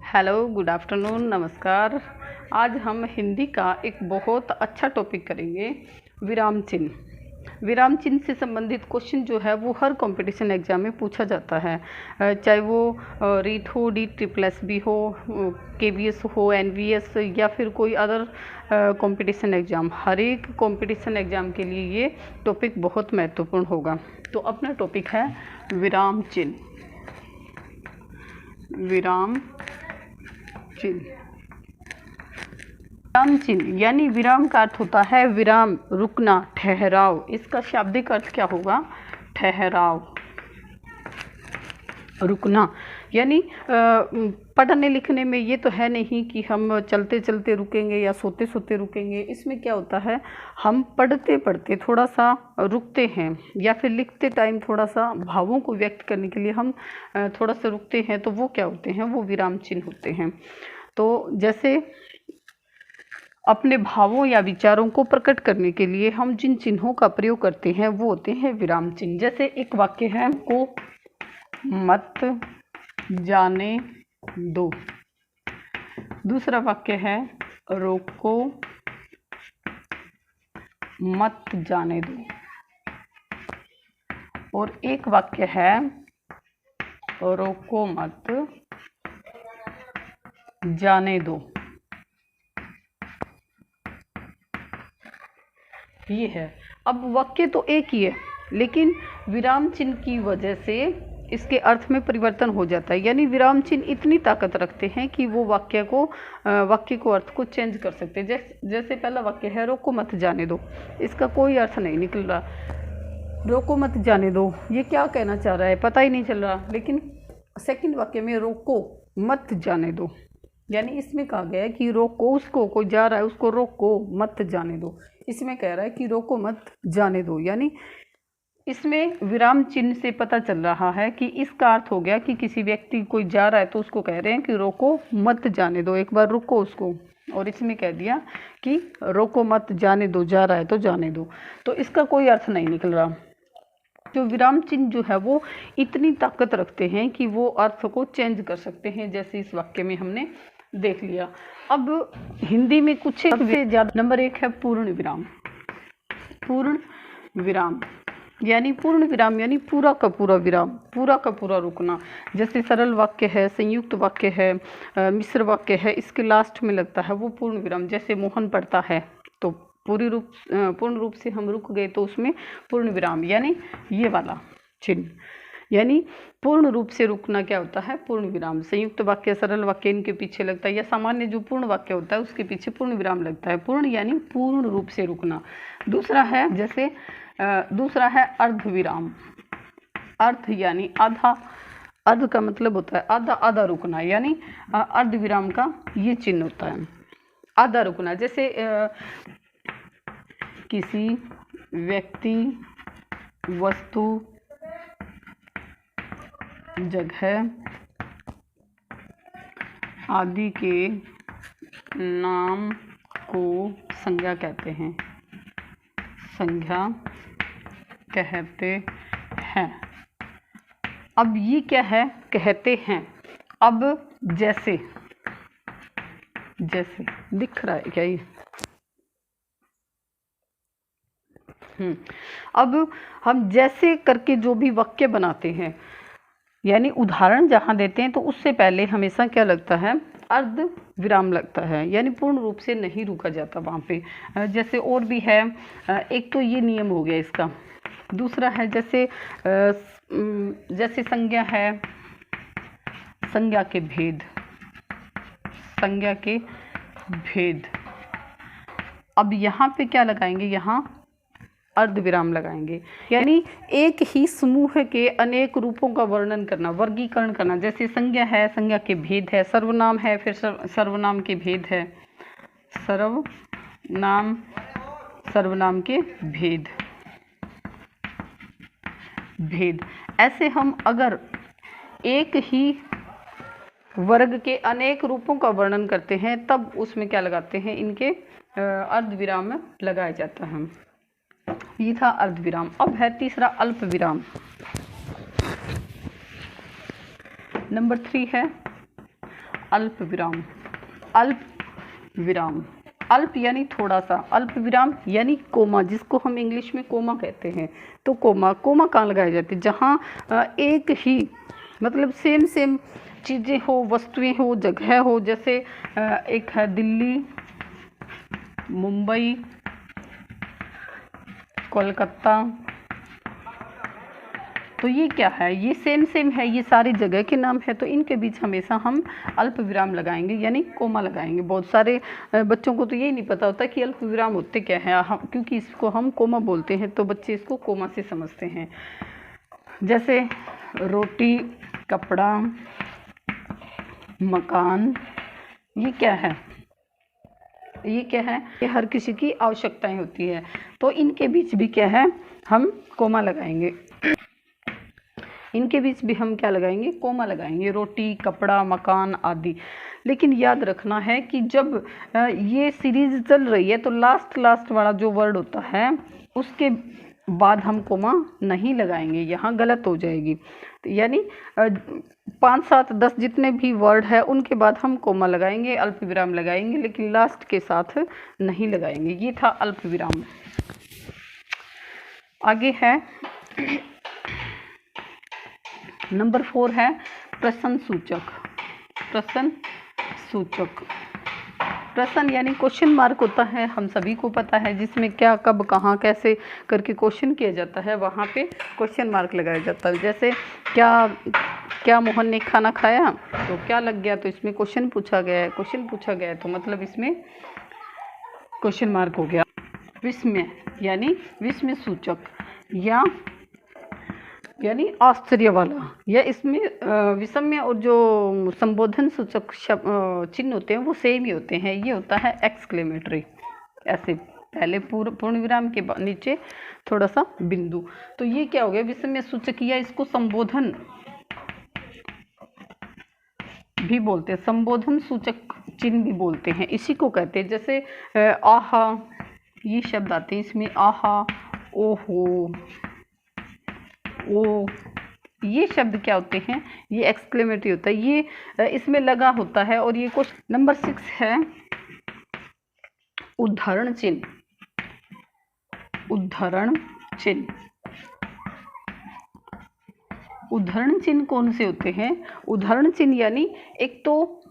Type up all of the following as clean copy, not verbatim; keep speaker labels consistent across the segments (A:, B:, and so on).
A: Hello, good afternoon, नमस्कार। आज हम हिंदी का एक बहुत अच्छा टॉपिक करेंगे, विराम चिन्ह। विराम चिन्ह से संबंधित क्वेश्चन जो है वो हर कंपटीशन एग्जाम में पूछा जाता है, चाहे वो रीट हो, DSSS हो, KVS हो, NVS या फिर कोई अदर कंपटीशन एग्ज़ाम। हर एक कंपटीशन एग्ज़ाम के लिए ये टॉपिक बहुत महत्वपूर्ण होगा। तो अपना टॉपिक है विराम चिन्ह। विराम चिन्ह, विराम चिन्ह यानी विराम का अर्थ होता है विराम, रुकना, ठहराव। इसका शाब्दिक अर्थ क्या होगा? ठहराव, रुकना। यानी पढ़ने लिखने में ये तो है नहीं कि हम चलते चलते रुकेंगे या सोते सोते रुकेंगे। इसमें क्या होता है, हम पढ़ते पढ़ते थोड़ा सा रुकते हैं, या फिर लिखते टाइम थोड़ा सा भावों को व्यक्त करने के लिए हम थोड़ा सा रुकते हैं। तो वो क्या होते हैं? वो विराम चिन्ह होते हैं। तो जैसे अपने भावों या विचारों को प्रकट करने के लिए हम जिन चिन्हों का प्रयोग करते हैं वो होते हैं विराम चिन्ह। जैसे एक वाक्य है, को मत जाने दो। दूसरा वाक्य है, रोको मत जाने दो। और एक वाक्य है, रोको मत जाने दो। ये है। अब वाक्य तो एक ही है, लेकिन विराम चिन्ह की वजह से इसके अर्थ में परिवर्तन हो जाता है। यानी विराम चिन्ह इतनी ताकत रखते हैं कि वो वाक्य को अर्थ को चेंज कर सकते हैं। जैसे पहला वाक्य है, रोको मत जाने दो। इसका कोई अर्थ नहीं निकल रहा। रोको मत जाने दो, ये क्या कहना चाह रहा है पता ही नहीं चल रहा। लेकिन सेकंड वाक्य में रोको मत जाने दो, यानी इसमें कहा गया है कि रोको, उसको, कोई जा रहा है उसको रोको मत जाने दो। इसमें कह रहा है कि रोको मत जाने दो। यानी इसमें विराम चिन्ह से पता चल रहा है कि इसका अर्थ हो गया कि किसी व्यक्ति कोई जा रहा है तो उसको कह रहे हैं कि रोको मत जाने दो, एक बार रुको उसको। और इसमें कह दिया कि रोको मत जाने दो, जा रहा है तो जाने दो। तो इसका कोई अर्थ नहीं निकल रहा। जो विराम चिन्ह जो है वो इतनी ताकत रखते हैं कि वो अर्थ को चेंज कर सकते हैं, जैसे इस वाक्य में हमने देख लिया। अब हिंदी में कुछ सबसे ज़्यादा नंबर 1 है पूर्ण विराम। पूर्ण विराम यानी पूर्ण विराम यानी पूरा का पूरा विराम, पूरा का पूरा रुकना। जैसे सरल वाक्य है, संयुक्त वाक्य है, मिश्र वाक्य है, इसके लास्ट में लगता है वो पूर्ण विराम। जैसे मोहन पढ़ता है तो पूर्ण रूप से हम रुक गए तो उसमें पूर्ण विराम, यानी ये वाला चिन्ह। यानी पूर्ण रूप से रुकना क्या होता है? पूर्ण विराम। संयुक्त वाक्य, सरल वाक्य इनके पीछे लगता है, या सामान्य जो पूर्ण वाक्य होता है उसके पीछे पूर्ण विराम लगता है। पूर्ण यानी पूर्ण रूप से रुकना। दूसरा है, जैसे दूसरा है अर्ध विराम। अर्ध यानी आधा। अर्ध का मतलब होता है आधा, आधा रुकना। यानी अर्ध विराम का ये चिन्ह होता है, आधा रुकना। जैसे किसी व्यक्ति, वस्तु, जगह आदि के नाम को संज्ञा कहते हैं। संज्ञा कहते हैं। अब ये क्या है? कहते हैं। अब जैसे, जैसे दिख रहा है क्या ये? अब हम जैसे करके जो भी वाक्य बनाते हैं, यानी उदाहरण जहाँ देते हैं तो उससे पहले हमेशा क्या लगता है? अर्ध विराम लगता है, यानी पूर्ण रूप से नहीं रुका जाता वहाँ पे। जैसे और भी है, एक तो ये नियम हो गया इसका। दूसरा है जैसे संज्ञा है, संज्ञा के भेद, संज्ञा के भेद। अब यहाँ पे क्या लगाएंगे? यहाँ अर्ध विराम लगाएंगे। यानी एक ही समूह के अनेक रूपों का वर्णन करना, वर्गीकरण करना। जैसे संज्ञा है, संज्ञा के भेद है। सर्वनाम है, फिर सर्वनाम के भेद है। सर्वनाम, सर्वनाम के भेद, भेद। ऐसे हम अगर एक ही वर्ग के अनेक रूपों का वर्णन करते हैं तब उसमें क्या लगाते हैं? इनके अर्ध विराम लगाया जाता है। ये था अर्ध विराम। अब है तीसरा अल्प विराम। नंबर 3 है अल्प विराम। अल्प विराम, अल्प यानी थोड़ा सा, अल्प विराम यानी कोमा, जिसको हम इंग्लिश में कोमा कहते हैं। तो कोमा कहाँ लगाए जाते हैं? जहाँ एक ही मतलब सेम चीज़ें हो, वस्तुएं हो, जगह हो। जैसे एक है दिल्ली, मुंबई, कोलकाता। तो ये क्या है? ये सेम है, ये सारी जगह के नाम है। तो इनके बीच हमेशा हम अल्प विराम लगाएंगे, यानी कोमा लगाएंगे। बहुत सारे बच्चों को तो यही नहीं पता होता कि अल्प विराम होते क्या है। हम क्योंकि इसको हम कोमा बोलते हैं, तो बच्चे इसको कोमा से समझते हैं। जैसे रोटी, कपड़ा, मकान, ये क्या है? ये क्या है? ये हर किसी की आवश्यकताएं होती है। तो इनके बीच भी क्या है? हम कोमा लगाएंगे। इनके बीच भी हम क्या लगाएंगे? कोमा लगाएंगे। रोटी, कपड़ा, मकान आदि। लेकिन याद रखना है कि जब ये सीरीज चल रही है तो लास्ट वाला जो वर्ड होता है उसके बाद हम कोमा नहीं लगाएंगे, यहाँ गलत हो जाएगी। तो यानी 5, 7, 10 जितने भी वर्ड है उनके बाद हम कोमा लगाएंगे, अल्प विराम लगाएंगे, लेकिन लास्ट के साथ नहीं लगाएंगे। ये था अल्प विराम। आगे है नंबर 4 है प्रश्न सूचक। प्रश्न सूचक, प्रश्न यानी क्वेश्चन मार्क होता है, हम सभी को पता है, जिसमें क्या, कब, कहाँ, कैसे करके क्वेश्चन किया जाता है, वहाँ पे क्वेश्चन मार्क लगाया जाता है। जैसे क्या मोहन ने खाना खाया, तो क्या लग गया, तो इसमें क्वेश्चन पूछा गया है। क्वेश्चन पूछा गया है तो मतलब इसमें क्वेश्चन मार्क हो गया। विस्मय यानी विस्मय सूचक, यानी आश्चर्य वाला, या इसमें विस्मय और जो संबोधन सूचक चिन्ह होते हैं वो सेम ही होते हैं। ये होता है एक्सक्लेमेटरी, ऐसे पहले पूर्ण विराम के नीचे थोड़ा सा बिंदु। तो ये क्या हो गया? विस्मय सूचक, या इसको संबोधन भी बोलते हैं, संबोधन सूचक चिन्ह भी बोलते हैं, इसी को कहते हैं। जैसे आहा, ये शब्द आते हैं इसमें, आहा, ओहो, ओ, ये शब्द क्या होते हैं? ये एक्सक्लेमेटरी होता है, ये इसमें लगा होता है। और ये कुछ नंबर 6 है उदाहरण चिन्ह। उदाहरण चिन्ह, उदाहरण चिन्ह कौन से होते हैं? उदाहरण चिन्ह यानी एक तो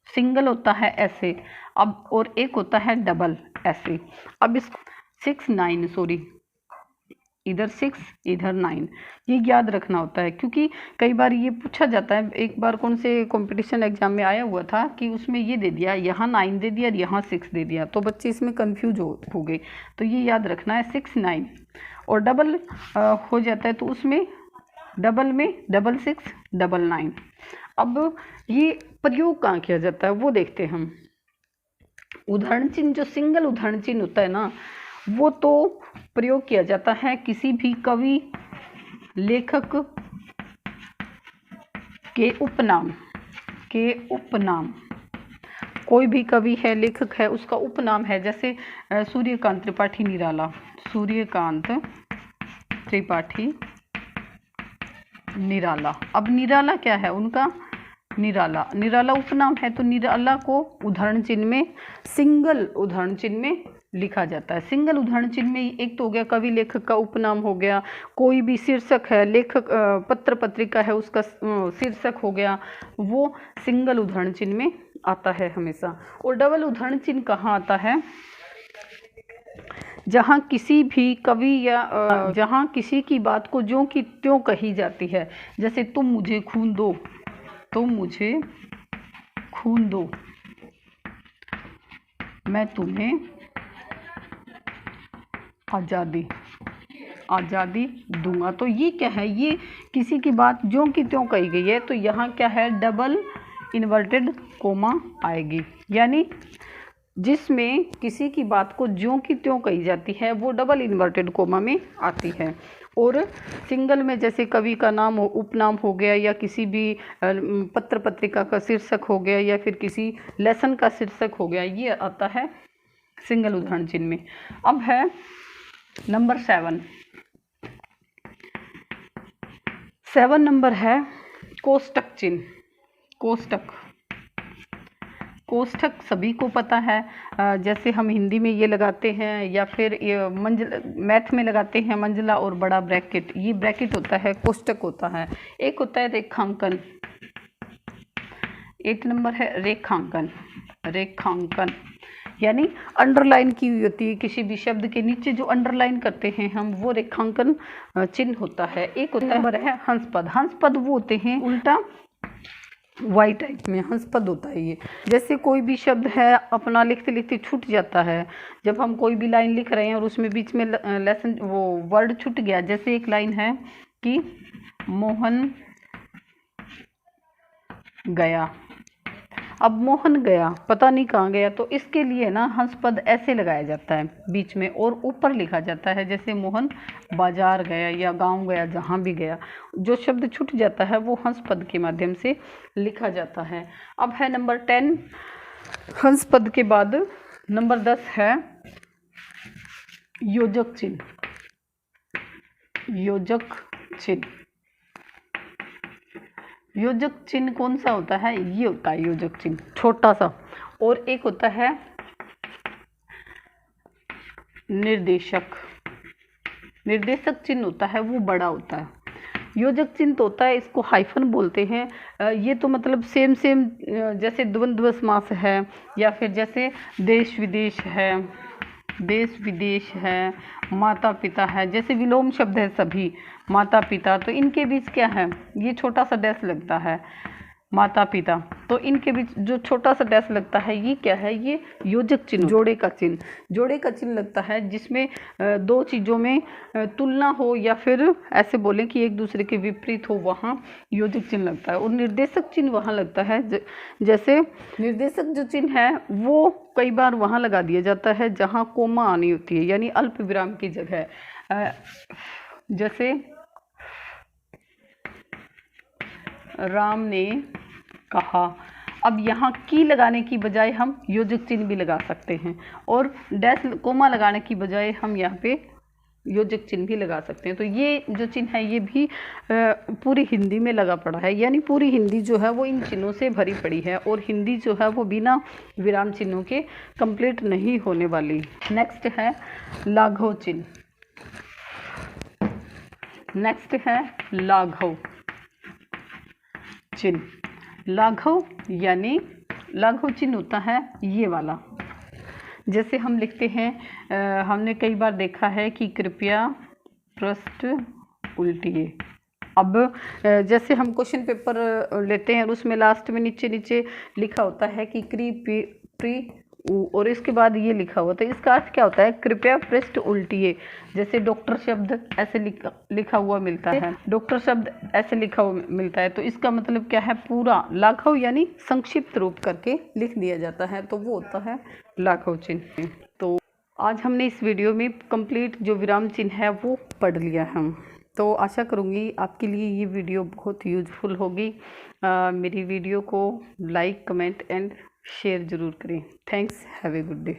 A: सिंगल होता है ऐसे, अब और एक होता है डबल ऐसे। अब इस 6, 9 सॉरी, इधर 6 इधर 9, ये याद रखना होता है, क्योंकि कई बार ये पूछा जाता है। एक बार कौन से कंपटीशन एग्जाम में आया हुआ था कि उसमें ये दे दिया, यहाँ 9 दे दिया और यहाँ 6 दे दिया, तो बच्चे इसमें कंफ्यूज हो गए। तो ये याद रखना है 6, 9 और डबल हो जाता है तो उसमें डबल में 6, 9। अब ये प्रयोग कहाँ किया जाता है वो देखते हैं हम। उदाहरण चिन्ह, जो सिंगल उदाहरण चिन्ह होता है ना, वो तो प्रयोग किया जाता है किसी भी कवि, लेखक के उपनाम कोई भी कवि है, लेखक है, उसका उपनाम है। जैसे सूर्यकांत त्रिपाठी निराला, सूर्यकांत त्रिपाठी निराला। अब निराला क्या है उनका? निराला उपनाम है, तो निराला को उदाहरण चिन्ह में, सिंगल उदाहरण चिन्ह में लिखा जाता है। सिंगल उदाहरण चिन्ह में एक तो हो गया कवि लेखक का उपनाम हो गया, कोई भी शीर्षक है, लेखक पत्र पत्रिका है उसका शीर्षक हो गया, वो सिंगल उदाहरण चिन्ह में आता है हमेशा। और डबल उदाहरण चिन्ह कहाँ आता है? जहाँ किसी भी कवि या जहाँ किसी की बात को ज्यों की त्यों कही जाती है। जैसे तुम मुझे खून दो, तुम मुझे खून दो, मैं तुम्हें आज़ादी दूंगा। तो ये क्या है? ये किसी की बात ज्यों की त्यों कही गई है, तो यहाँ क्या है? डबल इन्वर्टेड कोमा आएगी, यानी जिसमें किसी की बात को ज्यों की त्यों कही जाती है वो डबल इन्वर्टेड कोमा में आती है। और सिंगल में जैसे कवि का नाम हो, उपनाम हो गया, या किसी भी पत्र पत्रिका का शीर्षक हो गया, या फिर किसी लेसन का शीर्षक हो गया, ये आता है सिंगल उदाहरण चिन्ह में। अब है नंबर 7। 7 नंबर है कोष्टक चिन्ह। कोष्ठक। कोष्ठक सभी को पता है, जैसे हम हिंदी में ये लगाते हैं या फिर ये मैथ में लगाते हैं मंजिला और बड़ा ब्रैकेट, ये ब्रैकेट होता है, कोष्ठक होता है। एक होता है रेखांकन, 8 नंबर है रेखांकन। रेखांकन यानी अंडरलाइन की हुई होती है, किसी भी शब्द के नीचे जो अंडरलाइन करते हैं हम, वो रेखांकन चिन्ह होता है। एक होता है हंसपद। हंसपद वो होते हैं उल्टा वाई टाइप में, हंसपद होता है ये। जैसे कोई भी शब्द है अपना लिखते लिखते छूट जाता है, जब हम कोई भी लाइन लिख रहे हैं और उसमें बीच में लेसन वो वर्ड छूट गया, जैसे एक लाइन है कि मोहन गया, अब मोहन गया पता नहीं कहाँ गया, तो इसके लिए ना हंसपद ऐसे लगाया जाता है बीच में और ऊपर लिखा जाता है, जैसे मोहन बाजार गया या गांव गया, जहाँ भी गया जो शब्द छूट जाता है वो हंसपद के माध्यम से लिखा जाता है। अब है नंबर 10 हंसपद के बाद नंबर 10 है योजक चिन्ह। योजक चिन्ह, योजक चिन्ह कौन सा होता है? ये होता है योजक चिन्ह, छोटा सा। और एक होता है निर्देशक। निर्देशक चिन्ह होता है वो बड़ा होता है। योजक चिन्ह तो होता है, इसको हाइफन बोलते हैं। ये तो मतलब सेम जैसे द्वंद्व समास है या फिर जैसे देश विदेश है, देश विदेश है, माता पिता है, जैसे विलोम शब्द है सभी, माता पिता, तो इनके बीच क्या है, ये छोटा सा डैश लगता है, माता पिता, तो इनके बीच जो छोटा सा डैश लगता है ये क्या है? ये योजक चिन्ह, जोड़े का चिन्ह। जोड़े का चिन्ह लगता है जिसमें दो चीज़ों में तुलना हो या फिर ऐसे बोलें कि एक दूसरे के विपरीत हो, वहाँ योजक चिन्ह लगता है। और निर्देशक चिन्ह वहाँ लगता है, जैसे निर्देशक जो चिन्ह है वो कई बार वहाँ लगा दिया जाता है जहाँ कोमा आनी होती है, यानी अल्प विराम की जगह। जैसे राम ने कहा, अब यहाँ की लगाने की बजाय हम योजक चिन्ह भी लगा सकते हैं, और डैश कोमा लगाने की बजाय हम यहाँ पे योजक चिन्ह भी लगा सकते हैं। तो ये जो चिन्ह है ये भी पूरी हिंदी में लगा पड़ा है, यानी पूरी हिंदी जो है वो इन चिन्हों से भरी पड़ी है, और हिंदी जो है वो बिना विराम चिन्हों के कंप्लीट नहीं होने वाली। नेक्स्ट है लाघव चिन्ह। नेक्स्ट है लाघव चिन्ह। लाघव यानी लाघव चिन्ह होता है ये वाला, जैसे हम लिखते हैं, हमने कई बार देखा है कि कृपया पृष्ठ उल्टिए। अब जैसे हम क्वेश्चन पेपर लेते हैं और उसमें लास्ट में नीचे नीचे लिखा होता है कि प्री और इसके बाद ये लिखा हुआ, तो इसका अर्थ क्या होता है? कृपया पृष्ठ उल्टिए। जैसे डॉक्टर शब्द ऐसे लिखा हुआ मिलता है, डॉक्टर शब्द ऐसे लिखा हुआ मिलता है, तो इसका मतलब क्या है? पूरा लाघव यानी संक्षिप्त रूप करके लिख दिया जाता है, तो वो होता है लाघव चिन्ह। तो आज हमने इस वीडियो में कंप्लीट जो विराम चिन्ह है वो पढ़ लिया हम। तो आशा करूँगी आपके लिए ये वीडियो बहुत यूजफुल होगी। मेरी वीडियो को लाइक, कमेंट एंड शेयर ज़रूर करें। Thanks, have a good day.